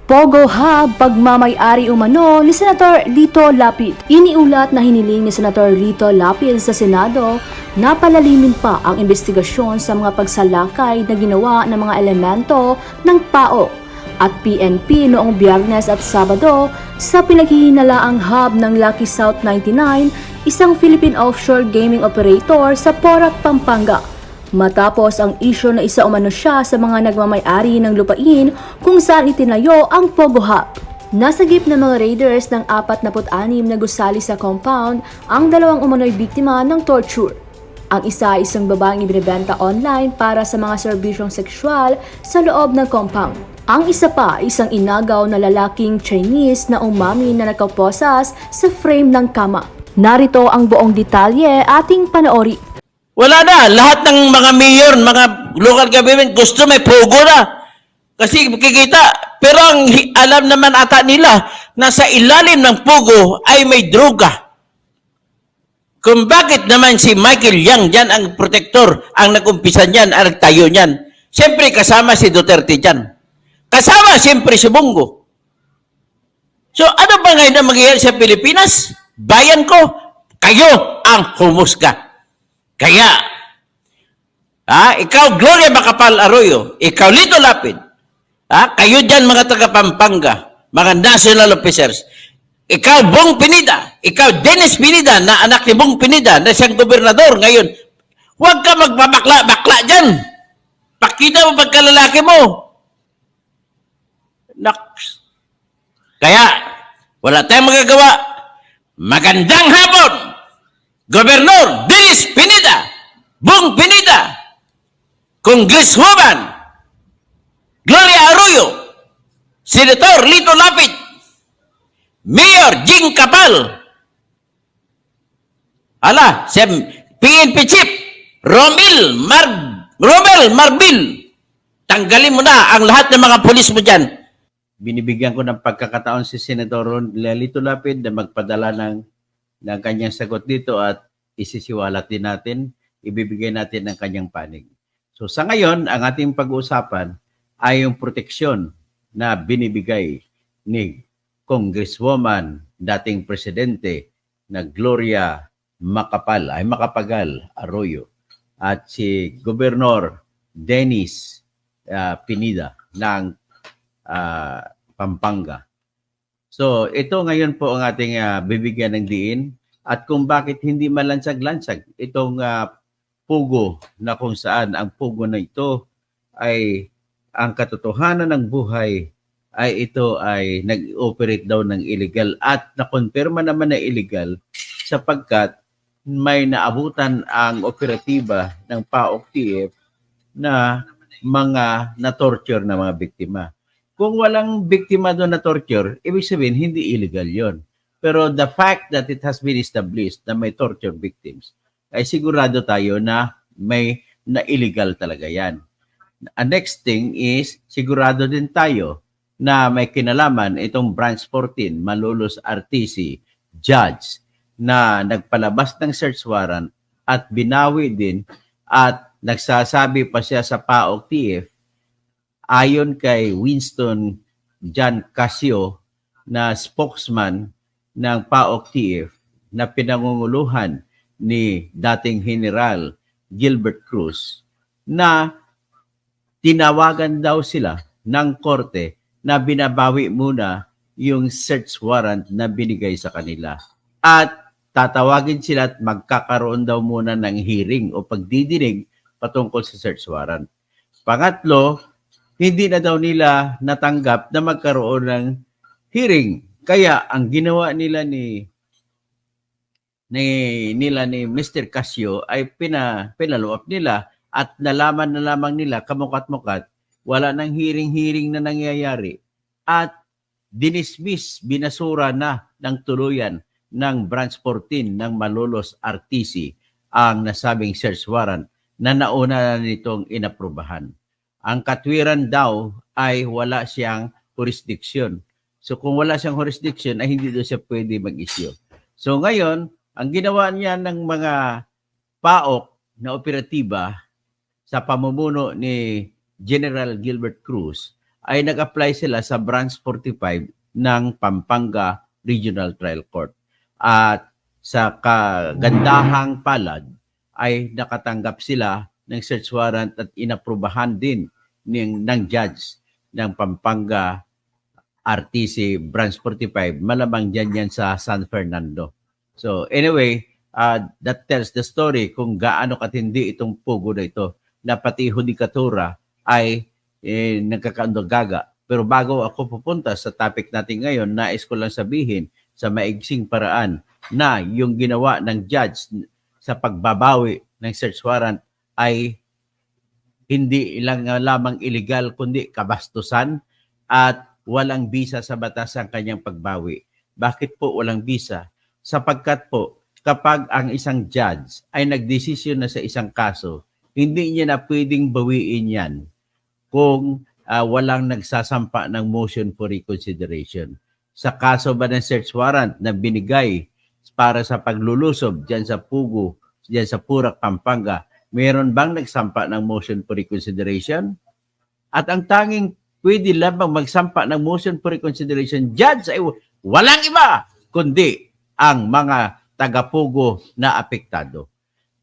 Pogo Hub, pagmamay-ari umano ni Senator Lito Lapid. Iniulat na hiniling ni Senator Lito Lapid sa Senado na palalimin pa ang investigasyon sa mga pagsalakay na ginawa ng mga elemento ng PAO at PNP noong Biyernes at Sabado sa pinaghihinalaang hub ng Lucky South 99, isang Philippine offshore gaming operator sa Porac, Pampanga. Matapos ang isyo na isa umano siya sa mga nagmamay-ari ng lupain kung saan itinayo ang Pogo Hub. Nasagip ng mga raiders ng 46 na gusali sa compound ang dalawang umano'y biktima ng torture. Ang isa ay isang babaeng ibinebenta online para sa mga serbisyong sexual sa loob ng compound. Ang isa pa ay isang inagaw na lalaking Chinese na umamin na nakaposas sa frame ng kama. Narito ang buong detalye ating panoorin. Wala na. Lahat ng mga mayor, mga local government, gusto may pogo na. Kasi kikita. Pero ang alam naman ata nila na sa ilalim ng pogo ay may droga. Kung bakit naman si Michael Yang dyan ang protector, ang nag-umpisa niyan, ang nagtayo niyan. Siyempre kasama si Duterte dyan. Kasama siyempre si Bongo. So ano ba ngayon na mangyayari sa Pilipinas? Bayan ko, kayo ang humusga. Kaya, ikaw, Gloria Macapagal Arroyo, ikaw, Lito Lapid, kayo dyan mga taga-Pampanga, mga national officers, ikaw, Bong Pinida, ikaw, Dennis Pinida, na anak ni Bong Pinida, na siyang gobernador ngayon, huwag ka magbabakla-bakla dyan. Pakita mo pagkalalaki mo. Naks. Kaya, wala tayong magagawa. Magandang hapon! Gobernador Dennis Pinida, Bong Pinida, Congresswoman Gloria Arroyo, Senator Lito Lapid, Mayor Jing Kapal, PNP Chief Romel Marbil, tanggalin mo na ang lahat ng mga pulis mo dyan. Binibigyan ko ng pagkakataon si Senator Lito Lapid na magpadala ng kanyang sagot dito at isisiwalat din natin, ibibigay natin ng kanyang panig. So sa ngayon, ang ating pag-uusapan ay yung proteksyon na binibigay ni Congresswoman, dating presidente na Gloria Macapagal Arroyo at si Gobernador Dennis Pinida ng Pampanga. So, ito ngayon po ang ating bibigyan ng diin at kung bakit hindi malansag-lansag itong pugo na kung saan ang pugo na ito ay ang katotohanan ng buhay ay ito ay nag-operate daw ng illegal at nakonfirma naman na illegal sapagkat may naabutan ang operatiba ng PAOK-TF na mga na-torture na mga biktima. Kung walang biktima doon na torture, ibig sabihin, hindi illegal yon. Pero the fact that it has been established na may torture victims, ay sigurado tayo na may na illegal talaga yan. Ang next thing is, sigurado din tayo na may kinalaman itong Branch 14, Malolos RTC, judge, na nagpalabas ng search warrant at binawi din at nagsasabi pa siya sa PAOK-TF ayon kay Winston John Casio na spokesman ng PAOK-TF na pinangunguluhan ni dating General Gilbert Cruz na tinawagan daw sila ng korte na binabawi muna yung search warrant na binigay sa kanila. At tatawagin sila at magkakaroon daw muna ng hearing o pagdidinig patungkol sa search warrant. Pangatlo, hindi na daw nila natanggap na magkaroon ng hearing. Kaya ang ginawa nila ni Mr. Casio ay pinaluap nila at nalaman na lamang nila kamukat-mukat, wala nang hearing na nangyayari at dinismiss, binasura na ng tuluyan ng Branch 14 ng Malolos RTC ang nasabing search warrant na nauna na nitong inaprubahan. Ang katwiran daw ay wala siyang jurisdiction. So kung wala siyang jurisdiction ay hindi daw siya pwede mag-issue. So ngayon, ang ginawa niya ng mga PAOK na operatiba sa pamumuno ni General Gilbert Cruz ay nag-apply sila sa Branch 45 ng Pampanga Regional Trial Court. At sa kagandahang palad ay nakatanggap sila ng search warrant at inaprubahan din ng judge ng Pampanga RTC Branch 45. Malamang dyan yan sa San Fernando. So anyway, that tells the story kung gaano katindi itong pugo na ito na pati hudikatura ay nagkakaundogaga. Pero bago ako pupunta sa topic natin ngayon, nais ko lang sabihin sa maigsing paraan na yung ginawa ng judge sa pagbabawi ng search warrant ay hindi lang lamang illegal kundi kabastusan at walang bisa sa batas ang kanyang pagbawi. Bakit po walang bisa? Sapagkat po kapag ang isang judge ay nagdesisyon na sa isang kaso, hindi niya na pwedeng bawiin yan kung walang nagsasampa ng motion for reconsideration. Sa kaso ba ng search warrant na binigay para sa paglulusob dyan sa Pugo, dyan sa Purak, Pampanga, meron bang nagsampa ng motion for reconsideration? At ang tanging pwede lamang magsampa ng motion for reconsideration, judge ay walang iba kundi ang mga taga-Pugo na apektado.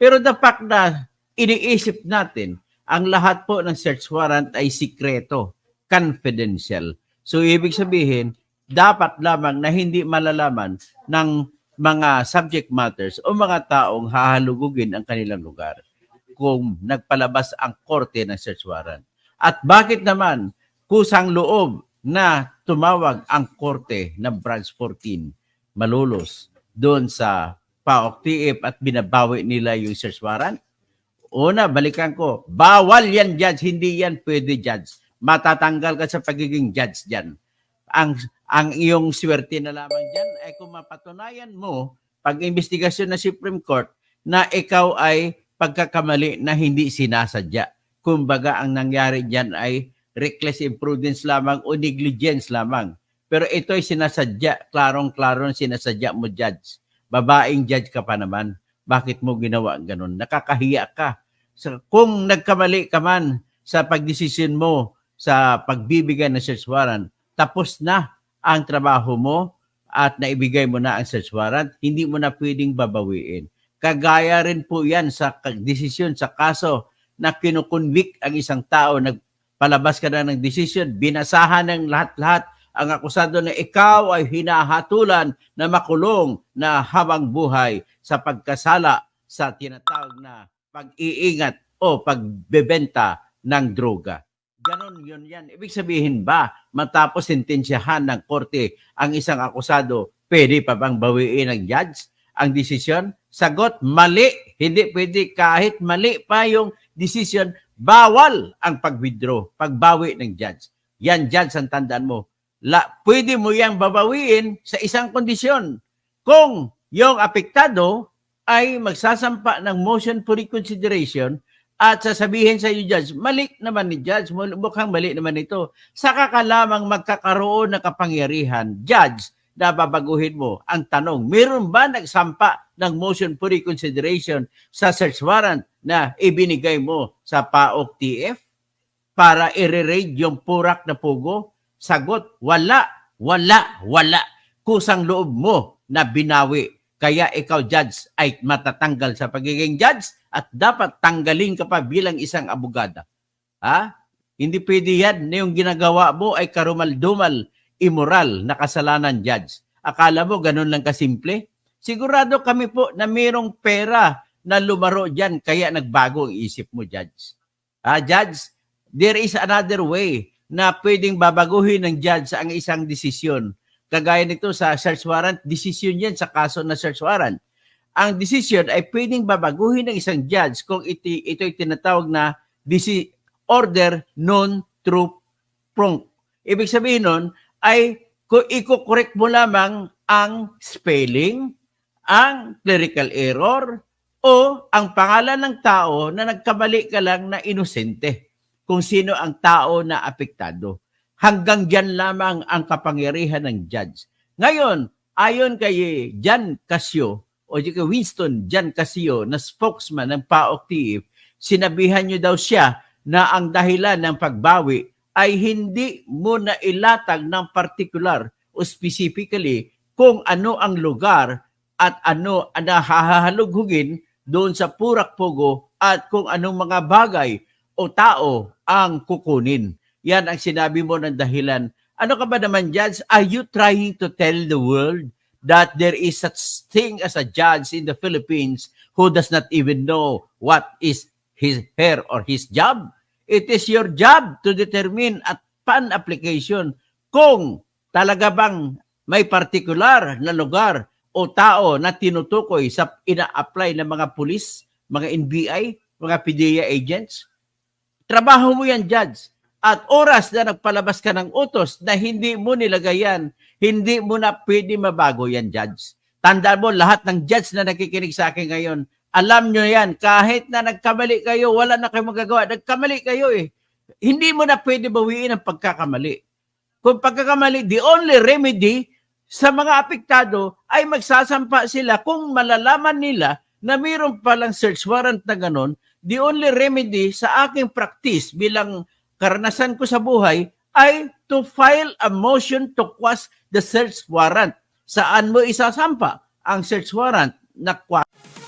Pero the fact na iniisip natin ang lahat po ng search warrant ay sikreto, confidential. So ibig sabihin, dapat lamang na hindi malalaman ng mga subject matters o mga taong hahalugugin ang kanilang lugar kung nagpalabas ang korte ng search warrant. At bakit naman kusang loob na tumawag ang korte ng Branch 14 Malolos doon sa PAOK TF at binabawi nila yung search warrant? Una, balikan ko, bawal yan judge, hindi yan pwede judge. Matatanggal ka sa pagiging judge dyan. Ang iyong swerte na lamang dyan ay kung mapatunayan mo pag-investigasyon ng Supreme Court na ikaw ay pagkakamali na hindi sinasadya. Kumbaga ang nangyari dyan ay reckless imprudence lamang o negligence lamang. Pero ito ay sinasadya, klarong-klarong sinasadya mo judge. Babaeng judge ka pa naman. Bakit mo ginawa ganun? Nakakahiya ka. So, kung nagkamali ka man sa pagdesisyon mo sa pagbibigay ng search warrant, tapos na ang trabaho mo at naibigay mo na ang search warrant, hindi mo na pwedeng babawiin. Kagaya rin po yan sa desisyon sa kaso na kinukonvict ang isang tao, nagpalabas ka na ng desisyon, binasahan ng lahat-lahat ang akusado na ikaw ay hinahatulan na makulong na habang buhay sa pagkasala sa tinatawag na pag-iingat o pagbebenta ng droga. Ganon yun yan. Ibig sabihin ba, matapos sentensyahan ng korte ang isang akusado, pwede pa bang bawiin ng judge ang desisyon? Sagot, mali. Hindi pwede kahit mali pa yung desisyon, bawal ang pag-withdraw, pagbawi ng judge. Yan judge ang tandaan mo. Pwede mo yang babawiin sa isang kondisyon. Kung yung apektado ay magsasampa ng motion for reconsideration at sasabihin sa iyo, judge, mali naman ni judge, mukhang mali naman ito. Saka ka lamang magkakaroon ng kapangyarihan, judge, na babaguhin mo. Ang tanong, meron ba nagsampa ng motion for reconsideration sa search warrant na ibinigay mo sa PAOK TF para i-raid yung Purak na Pugo? Sagot, wala. Kusang loob mo na binawi. Kaya ikaw, judge, ay matatanggal sa pagiging judge at dapat tanggalin ka pa bilang isang abogada. Ha? Hindi pwede yan na yung ginagawa mo ay karumal-dumal, immoral na kasalanan, judge. Akala mo ganun lang kasimple? Sigurado kami po na mayroong pera na lumaro dyan kaya nagbago ang isip mo, judge. Judge, there is another way na pwedeng babaguhin ng judge ang isang desisyon. Kagaya nito sa search warrant, desisyon yan sa kaso na search warrant. Ang desisyon ay pwedeng babaguhin ng isang judge kung ito'y tinatawag na order non-true prompt. Ibig sabihin nun ay kung i-correct mo lamang ang spelling, ang clerical error, o ang pangalan ng tao na nagkamali ka lang na inosente. Kung sino ang tao na apektado. Hanggang dyan lamang ang kapangyarihan ng judge. Ngayon, ayon kay Jan Casio o kay Winston Jan Casio na spokesman ng PAOK TF, sinabihan niyo daw siya na ang dahilan ng pagbawi ay hindi mo na ilatag ng particular o specifically kung ano ang lugar at ano ang nahahalughugin doon sa Purak Pugo at kung anong mga bagay o tao ang kukunin. Yan ang sinabi mo ng dahilan. Ano ka ba naman, Judge? Are you trying to tell the world that there is such thing as a judge in the Philippines who does not even know what is her or his job? It is your job to determine at pan-application kung talaga bang may particular na lugar o tao na tinutukoy sa ina-apply ng mga pulis, mga NBI, mga PDEA agents. Trabaho mo yan, Judge. At oras na nagpalabas ka ng utos na hindi mo nilagay yan, hindi mo na pwede mabago yan, Judge. Tandaan mo, lahat ng judge na nakikinig sa akin ngayon, alam nyo yan, kahit na nagkamali kayo, wala na kayo magagawa. Nagkamali kayo eh. Hindi mo na pwede bawiin ang pagkakamali. Kung pagkakamali, the only remedy sa mga apektado ay magsasampa sila kung malalaman nila na mayroon palang search warrant na ganon. The only remedy sa aking practice bilang karanasan ko sa buhay ay to file a motion to quash the search warrant. Saan mo isasampa ang search warrant na quash?